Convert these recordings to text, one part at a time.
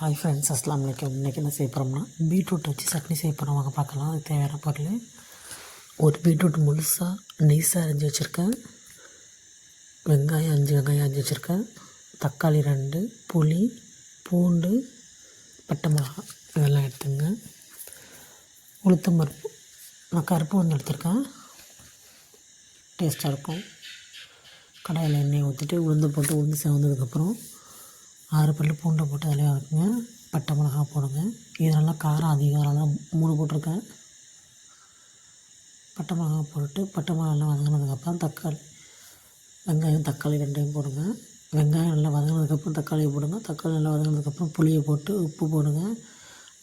Hi friends, அஸ்ஸலாமு அலைக்கும். இன்றைக்கி என்ன செய்ய போகிறோம்னா பீட்ரூட் வச்சு சட்னி செய்ய போகிறோம். வாங்க பார்க்கலாம். அதுக்கு தேவையான பொருள்: ஒரு பீட்ரூட் முழுசாக நைஸாக அரிஞ்சு வச்சுருக்கேன், வெங்காயம் 5 வெங்காயம் அரிஞ்சு வச்சுருக்கேன், தக்காளி 2, புளி, பூண்டு, பட்டை மிளகா இதெல்லாம் எடுத்துங்க. உளுத்தம் பருப்பு நான் கருப்பு வந்து எடுத்துருக்கேன், டேஸ்ட்டாக இருக்கும். கடாயில் எண்ணெய் ஊற்றிட்டு உளுந்து போட்டு உளுந்து செவந்ததுக்கப்புறம் 6 பல்லு பூண்டை போட்டு அதிலே வதக்குங்க. பட்டை மிளகா போடுங்க. இது நல்லா காரம் அதிகம், அதனால் 3 போட்டிருக்கேன். பட்டை மிளகா போட்டு பட்டை மிளகாலாம் வதங்கினதுக்கப்புறம் வெங்காயம் தக்காளி 2 போடுங்க. வெங்காயம் நல்லா வதங்கினதுக்கப்புறம் தக்காளியை போடுங்க. தக்காளி நல்லா வதங்கினதுக்கப்புறம் புளியை போட்டு உப்பு போடுங்க.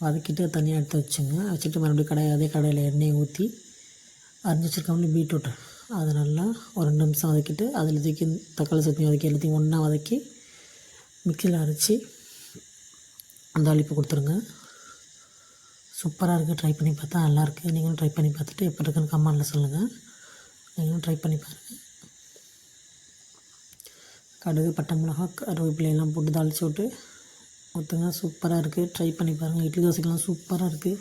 வதக்கிட்டு தனியாக எடுத்து வச்சுட்டு மறுபடியும் அதே கடாயில் எண்ணெய் ஊற்றி அரிஞ்சு வச்சுருக்கோம்ல பீட்ரூட், அதை நல்லா ஒரு 2 நிமிஷம் வதக்கிட்டு அதில் தூக்கி தக்காளி சட்னி வதக்கி எல்லாத்தையும் ஒன்றா வதக்கி மிக்சியில் அரைச்சி அந்த அளிப்பு கொடுத்துருங்க. சூப்பராக இருக்குது. ட்ரை பண்ணி பார்த்தா நல்லாயிருக்கு. நீங்களும் ட்ரை பண்ணி பார்த்துட்டு எப்படி இருக்குன்னு கமெண்டில் சொல்லுங்கள். நீங்களும் ட்ரை பண்ணி பாருங்கள். கடுகு, பட்டை மிளகா, கருவேப்பிலையெல்லாம் போட்டு தாளித்து விட்டு ஊற்றுங்க. சூப்பராக இருக்குது. ட்ரை பண்ணி பாருங்கள். இட்லி தோசைக்கெல்லாம் சூப்பராக இருக்குது.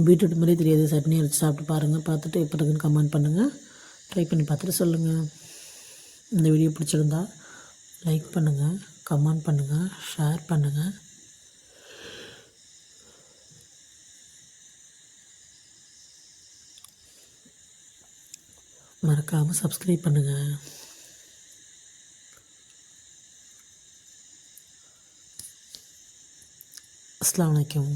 பீட்ரூட் மாதிரியே தெரியாது. சட்னி அரைச்சி சாப்பிட்டு பாருங்கள். பார்த்துட்டு எப்படி இருக்குன்னு கமெண்ட் பண்ணுங்கள். ட்ரை பண்ணி பார்த்துட்டு சொல்லுங்கள். இந்த வீடியோ பிடிச்சிருந்தா லைக் பண்ணுங்கள், கமெண்ட் பண்ணுங்கள், ஷேர் பண்ணுங்கள். மறக்காமல் சப்ஸ்கிரைப் பண்ணுங்கள். அஸ்ஸலாமு அலைக்கும்.